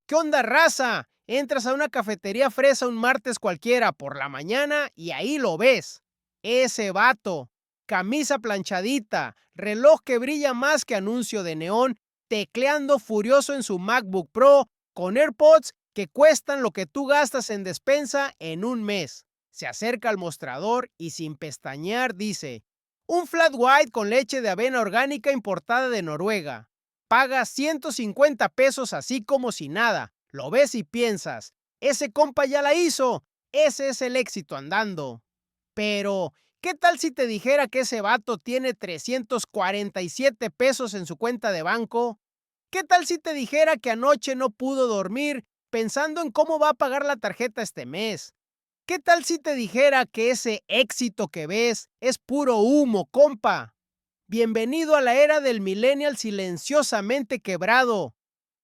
¿Qué onda, raza? Entras a una cafetería fresa un martes cualquiera por la mañana y ahí lo ves. Ese vato, camisa planchadita, reloj que brilla más que anuncio de neón, tecleando furioso en su MacBook Pro con AirPods que cuestan lo que tú gastas en despensa en un mes. Se acerca al mostrador y sin pestañear dice: un flat white con leche de avena orgánica importada de Noruega. Paga 150 pesos así como si nada. Lo ves y piensas, ese compa ya la hizo. Ese es el éxito andando. Pero, ¿qué tal si te dijera que ese vato tiene 347 pesos en su cuenta de banco? ¿Qué tal si te dijera que anoche no pudo dormir pensando en cómo va a pagar la tarjeta este mes? ¿Qué tal si te dijera que ese éxito que ves es puro humo, compa? Bienvenido a la era del millennial silenciosamente quebrado.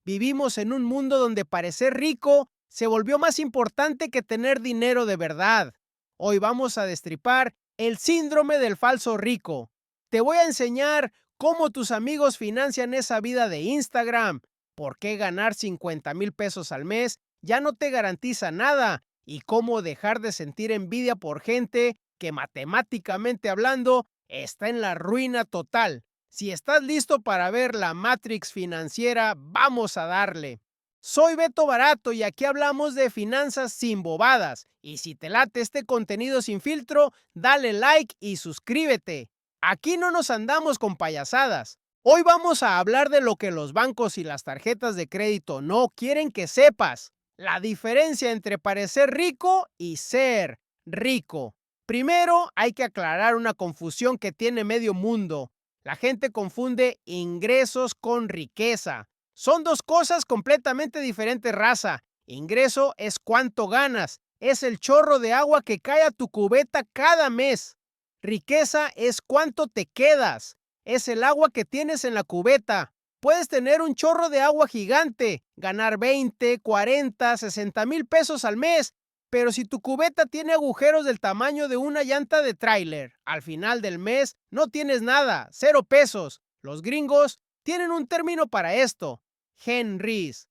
Vivimos en un mundo donde parecer rico se volvió más importante que tener dinero de verdad. Hoy vamos a destripar el síndrome del falso rico. Te voy a enseñar cómo tus amigos financian esa vida de Instagram, por qué ganar 50,000 pesos al mes ya no te garantiza nada y cómo dejar de sentir envidia por gente que matemáticamente hablando está en la ruina total. Si estás listo para ver la Matrix financiera, vamos a darle. Soy Beto Barato y aquí hablamos de finanzas sin bobadas. Y si te late este contenido sin filtro, dale like y suscríbete. Aquí no nos andamos con payasadas. Hoy vamos a hablar de lo que los bancos y las tarjetas de crédito no quieren que sepas. La diferencia entre parecer rico y ser rico. Primero, hay que aclarar una confusión que tiene medio mundo. La gente confunde ingresos con riqueza. Son dos cosas completamente diferentes, raza. Ingreso es cuánto ganas. Es el chorro de agua que cae a tu cubeta cada mes. Riqueza es cuánto te quedas. Es el agua que tienes en la cubeta. Puedes tener un chorro de agua gigante, ganar 20, 40, 60,000 pesos al mes, pero si tu cubeta tiene agujeros del tamaño de una llanta de tráiler, al final del mes no tienes nada, 0 pesos. Los gringos tienen un término para esto: HENRYs,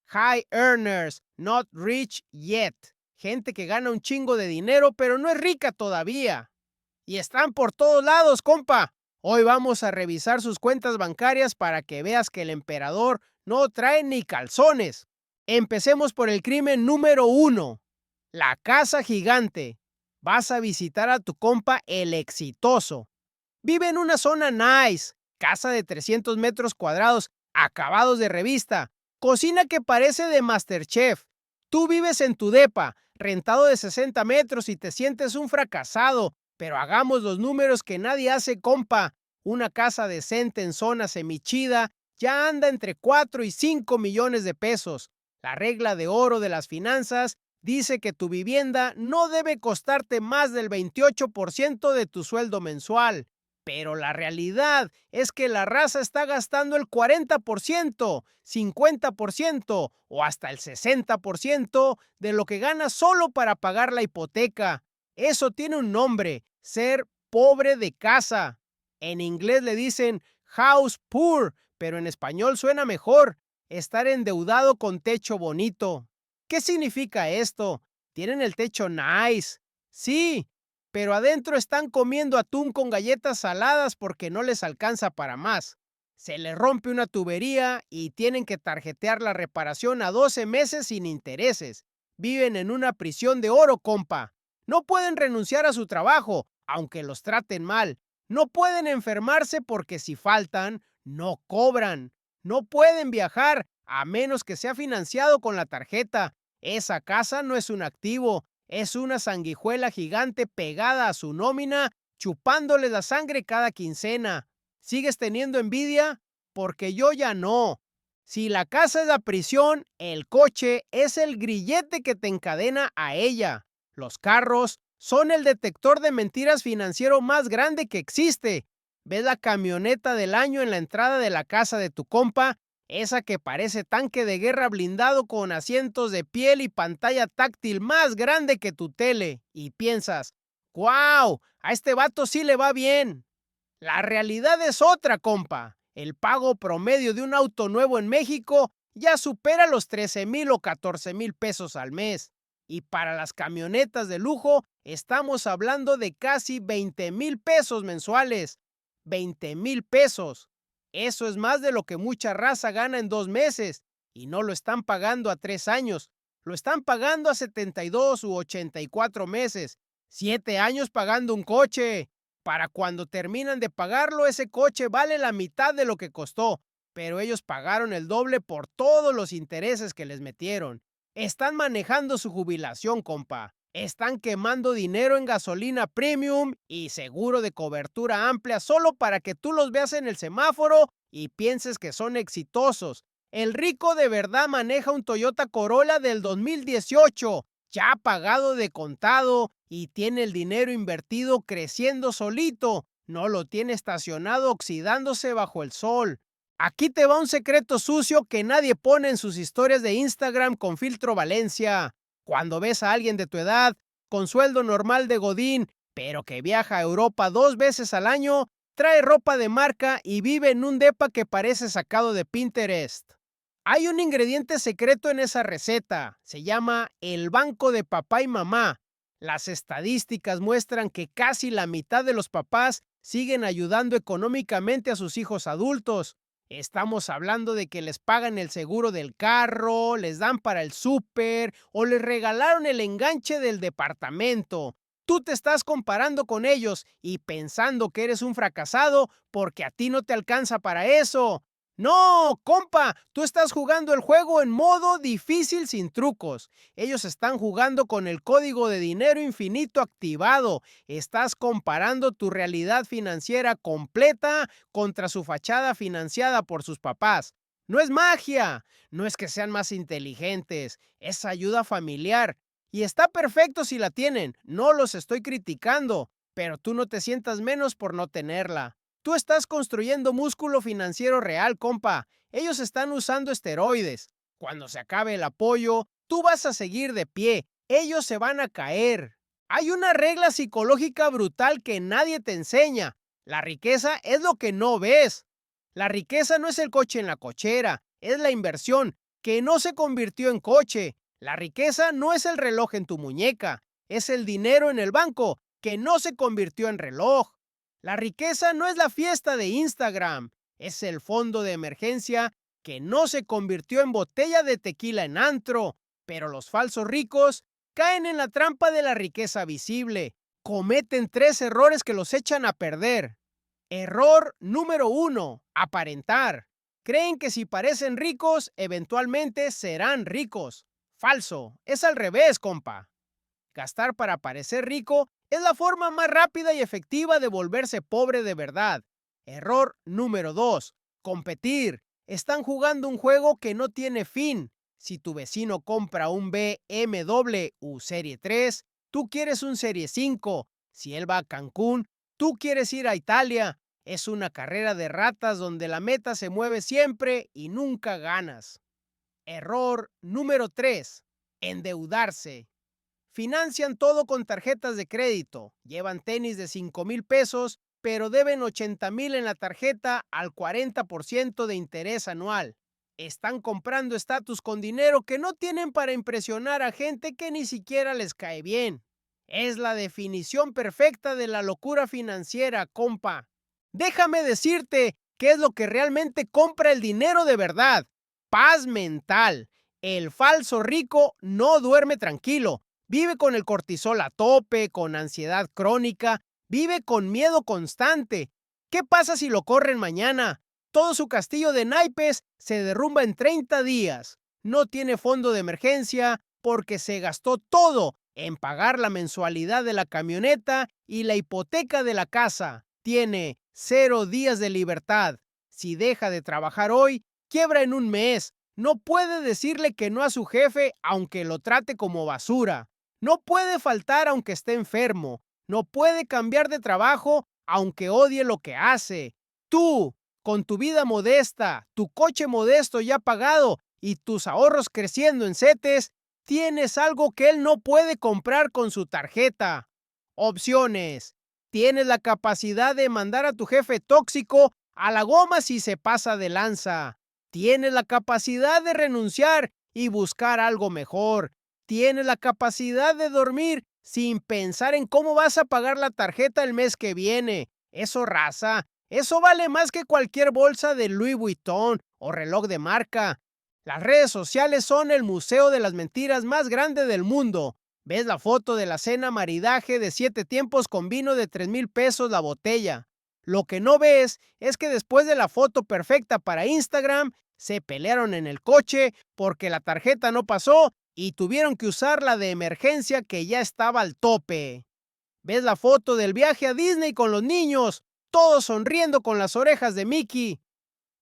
High Earners, Not Rich Yet. Gente que gana un chingo de dinero, pero no es rica todavía. Y están por todos lados, compa. Hoy vamos a revisar sus cuentas bancarias para que veas que el emperador no trae ni calzones. Empecemos por el crimen número 1. La casa gigante. Vas a visitar a tu compa el exitoso. Vive en una zona nice, casa de 300 metros cuadrados, acabados de revista, cocina que parece de MasterChef. Tú vives en tu depa, rentado de 60 metros y te sientes un fracasado, pero hagamos los números que nadie hace, compa. Una casa decente en zona semichida ya anda entre 4 y 5 millones de pesos. La regla de oro de las finanzas dice que tu vivienda no debe costarte más del 28% de tu sueldo mensual. Pero la realidad es que la raza está gastando el 40%, 50% o hasta el 60% de lo que gana solo para pagar la hipoteca. Eso tiene un nombre: ser pobre de casa. En inglés le dicen house poor, pero en español suena mejor: estar endeudado con techo bonito. ¿Qué significa esto? Tienen el techo nice. Sí, pero adentro están comiendo atún con galletas saladas porque no les alcanza para más. Se les rompe una tubería y tienen que tarjetear la reparación a 12 meses sin intereses. Viven en una prisión de oro, compa. No pueden renunciar a su trabajo, aunque los traten mal. No pueden enfermarse porque si faltan, no cobran. No pueden viajar a menos que sea financiado con la tarjeta. Esa casa no es un activo. Es una sanguijuela gigante pegada a su nómina, chupándole la sangre cada quincena. ¿Sigues teniendo envidia? Porque yo ya no. Si la casa es la prisión, el coche es el grillete que te encadena a ella. Los carros son el detector de mentiras financiero más grande que existe. ¿Ves la camioneta del año en la entrada de la casa de tu compa? Esa que parece tanque de guerra blindado con asientos de piel y pantalla táctil más grande que tu tele. Y piensas, ¡guau! A este vato sí le va bien. La realidad es otra, compa. El pago promedio de un auto nuevo en México ya supera los 13,000 o 14,000 pesos al mes. Y para las camionetas de lujo, estamos hablando de casi 20,000 pesos mensuales. 20,000 pesos. Eso es más de lo que mucha raza gana en 2 meses. Y no lo están pagando a 3 años. Lo están pagando a 72 u 84 meses. 7 años pagando un coche. Para cuando terminan de pagarlo, ese coche vale la mitad de lo que costó, pero ellos pagaron el doble por todos los intereses que les metieron. Están manejando su jubilación, compa. Están quemando dinero en gasolina premium y seguro de cobertura amplia solo para que tú los veas en el semáforo y pienses que son exitosos. El rico de verdad maneja un Toyota Corolla del 2018, ya pagado de contado, y tiene el dinero invertido creciendo solito. No lo tiene estacionado oxidándose bajo el sol. Aquí te va un secreto sucio que nadie pone en sus historias de Instagram con filtro Valencia. Cuando ves a alguien de tu edad, con sueldo normal de Godín, pero que viaja a Europa 2 veces al año, trae ropa de marca y vive en un depa que parece sacado de Pinterest. Hay un ingrediente secreto en esa receta. Se llama el banco de papá y mamá. Las estadísticas muestran que casi la mitad de los papás siguen ayudando económicamente a sus hijos adultos. Estamos hablando de que les pagan el seguro del carro, les dan para el súper o les regalaron el enganche del departamento. Tú te estás comparando con ellos y pensando que eres un fracasado porque a ti no te alcanza para eso. No, compa, tú estás jugando el juego en modo difícil sin trucos. Ellos están jugando con el código de dinero infinito activado. Estás comparando tu realidad financiera completa contra su fachada financiada por sus papás. No es magia, no es que sean más inteligentes, es ayuda familiar. Y está perfecto si la tienen, no los estoy criticando, pero tú no te sientas menos por no tenerla. Tú estás construyendo músculo financiero real, compa. Ellos están usando esteroides. Cuando se acabe el apoyo, tú vas a seguir de pie. Ellos se van a caer. Hay una regla psicológica brutal que nadie te enseña. La riqueza es lo que no ves. La riqueza no es el coche en la cochera, es la inversión, que no se convirtió en coche. La riqueza no es el reloj en tu muñeca, es el dinero en el banco, que no se convirtió en reloj. La riqueza no es la fiesta de Instagram, es el fondo de emergencia que no se convirtió en botella de tequila en antro, pero los falsos ricos caen en la trampa de la riqueza visible. Cometen 3 errores que los echan a perder. Error número 1, aparentar. Creen que si parecen ricos, eventualmente serán ricos. Falso, es al revés, compa. Gastar para parecer rico es la forma más rápida y efectiva de volverse pobre de verdad. Error número 2. Competir. Están jugando un juego que no tiene fin. Si tu vecino compra un BMW Serie 3, tú quieres un Serie 5. Si él va a Cancún, tú quieres ir a Italia. Es una carrera de ratas donde la meta se mueve siempre y nunca ganas. Error número 3. Endeudarse. Financian todo con tarjetas de crédito. Llevan tenis de 5,000 pesos, pero deben 80,000 en la tarjeta al 40% de interés anual. Están comprando estatus con dinero que no tienen para impresionar a gente que ni siquiera les cae bien. Es la definición perfecta de la locura financiera, compa. Déjame decirte qué es lo que realmente compra el dinero de verdad. Paz mental. El falso rico no duerme tranquilo. Vive con el cortisol a tope, con ansiedad crónica, vive con miedo constante. ¿Qué pasa si lo corren mañana? Todo su castillo de naipes se derrumba en 30 días. No tiene fondo de emergencia porque se gastó todo en pagar la mensualidad de la camioneta y la hipoteca de la casa. Tiene 0 días de libertad. Si deja de trabajar hoy, quiebra en un mes. No puede decirle que no a su jefe aunque lo trate como basura. No puede faltar aunque esté enfermo. No puede cambiar de trabajo aunque odie lo que hace. Tú, con tu vida modesta, tu coche modesto ya pagado y tus ahorros creciendo en CETES, tienes algo que él no puede comprar con su tarjeta. Opciones. Tienes la capacidad de mandar a tu jefe tóxico a la goma si se pasa de lanza. Tienes la capacidad de renunciar y buscar algo mejor. Tienes la capacidad de dormir sin pensar en cómo vas a pagar la tarjeta el mes que viene. Eso, raza, eso vale más que cualquier bolsa de Louis Vuitton o reloj de marca. Las redes sociales son el museo de las mentiras más grande del mundo. Ves la foto de la cena maridaje de 7 tiempos con vino de 3,000 pesos la botella. Lo que no ves es que después de la foto perfecta para Instagram, se pelearon en el coche porque la tarjeta no pasó y tuvieron que usar la de emergencia que ya estaba al tope. Ves la foto del viaje a Disney con los niños, todos sonriendo con las orejas de Mickey.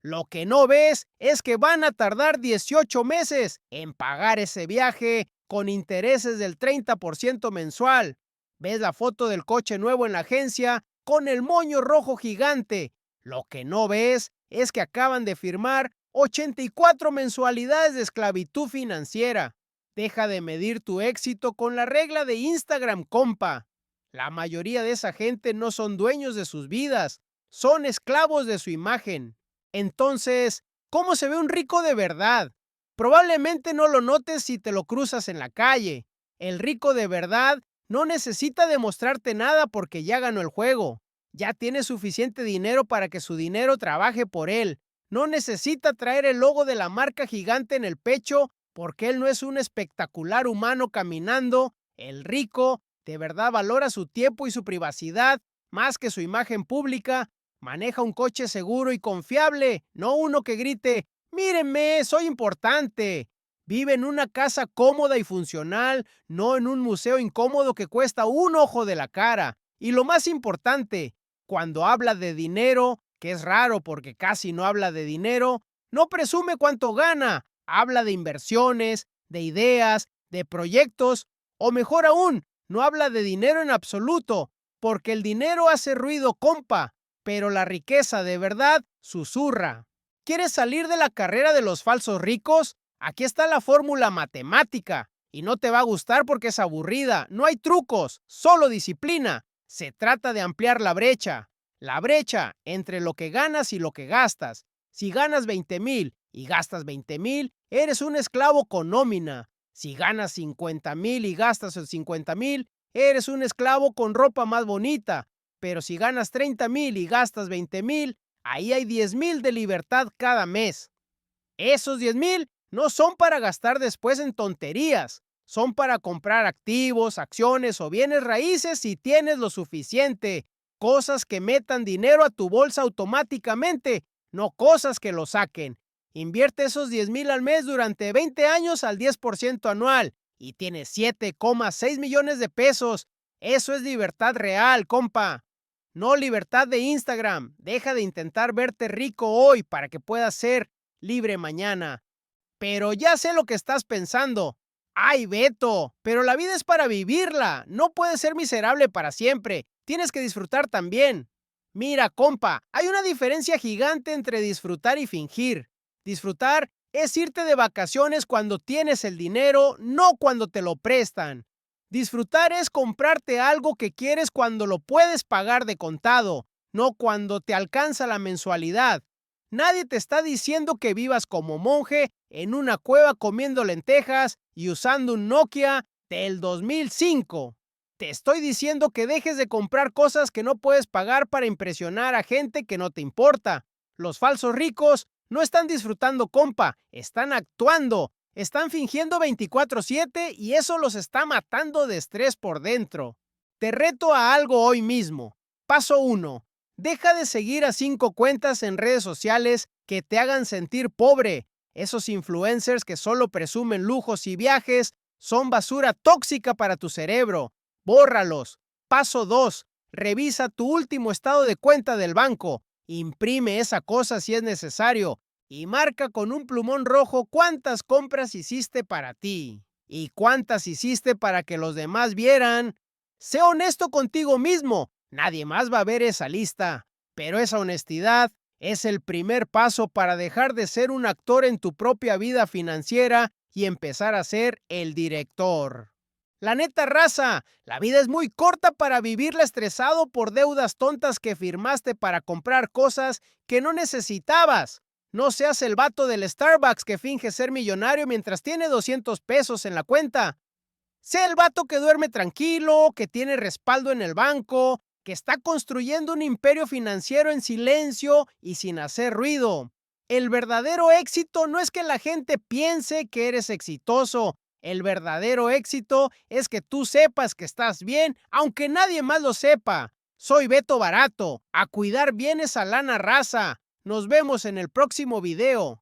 Lo que no ves es que van a tardar 18 meses en pagar ese viaje con intereses del 30% mensual. Ves la foto del coche nuevo en la agencia con el moño rojo gigante. Lo que no ves es que acaban de firmar 84 mensualidades de esclavitud financiera. Deja de medir tu éxito con la regla de Instagram, compa. La mayoría de esa gente no son dueños de sus vidas, son esclavos de su imagen. Entonces, ¿cómo se ve un rico de verdad? Probablemente no lo notes si te lo cruzas en la calle. El rico de verdad no necesita demostrarte nada porque ya ganó el juego. Ya tiene suficiente dinero para que su dinero trabaje por él. No necesita traer el logo de la marca gigante en el pecho porque él no es un espectacular humano caminando. El rico de verdad valora su tiempo y su privacidad más que su imagen pública. Maneja un coche seguro y confiable, no uno que grite, mírenme, soy importante. Vive en una casa cómoda y funcional, no en un museo incómodo que cuesta un ojo de la cara. Y lo más importante, cuando habla de dinero, que es raro porque casi no habla de dinero, no presume cuánto gana, habla de inversiones, de ideas, de proyectos, o mejor aún, no habla de dinero en absoluto, porque el dinero hace ruido, compa, pero la riqueza de verdad susurra. ¿Quieres salir de la carrera de los falsos ricos? Aquí está la fórmula matemática. Y no te va a gustar porque es aburrida. No hay trucos, solo disciplina. Se trata de ampliar la brecha. La brecha entre lo que ganas y lo que gastas. Si ganas 20,000 y gastas 20,000, eres un esclavo con nómina. Si ganas 50,000 y gastas el 50,000, eres un esclavo con ropa más bonita. Pero si ganas 30,000 y gastas 20,000, ahí hay 10,000 de libertad cada mes. Esos 10,000 no son para gastar después en tonterías. Son para comprar activos, acciones o bienes raíces si tienes lo suficiente. Cosas que metan dinero a tu bolsa automáticamente, no cosas que lo saquen. Invierte esos 10,000 al mes durante 20 años al 10% anual y tienes 7,6 millones de pesos. Eso es libertad real, compa. No libertad de Instagram. Deja de intentar verte rico hoy para que puedas ser libre mañana. Pero ya sé lo que estás pensando. ¡Ay, Beto! Pero la vida es para vivirla. No puedes ser miserable para siempre. Tienes que disfrutar también. Mira, compa, hay una diferencia gigante entre disfrutar y fingir. Disfrutar es irte de vacaciones cuando tienes el dinero, no cuando te lo prestan. Disfrutar es comprarte algo que quieres cuando lo puedes pagar de contado, no cuando te alcanza la mensualidad. Nadie te está diciendo que vivas como monje en una cueva comiendo lentejas y usando un Nokia del 2005. Te estoy diciendo que dejes de comprar cosas que no puedes pagar para impresionar a gente que no te importa. Los falsos ricos no están disfrutando, compa, están actuando. Están fingiendo 24/7 y eso los está matando de estrés por dentro. Te reto a algo hoy mismo. Paso 1. Deja de seguir a 5 cuentas en redes sociales que te hagan sentir pobre. Esos influencers que solo presumen lujos y viajes son basura tóxica para tu cerebro. Bórralos. Paso 2. Revisa tu último estado de cuenta del banco. Imprime esa cosa si es necesario y marca con un plumón rojo cuántas compras hiciste para ti y cuántas hiciste para que los demás vieran. Sé honesto contigo mismo. Nadie más va a ver esa lista, pero esa honestidad es el primer paso para dejar de ser un actor en tu propia vida financiera y empezar a ser el director. La neta, raza, la vida es muy corta para vivirla estresado por deudas tontas que firmaste para comprar cosas que no necesitabas. No seas el vato del Starbucks que finge ser millonario mientras tiene 200 pesos en la cuenta. Sé el vato que duerme tranquilo, que tiene respaldo en el banco, que está construyendo un imperio financiero en silencio y sin hacer ruido. El verdadero éxito no es que la gente piense que eres exitoso. El verdadero éxito es que tú sepas que estás bien, aunque nadie más lo sepa. Soy Beto Barato. A cuidar bien esa lana raza. Nos vemos en el próximo video.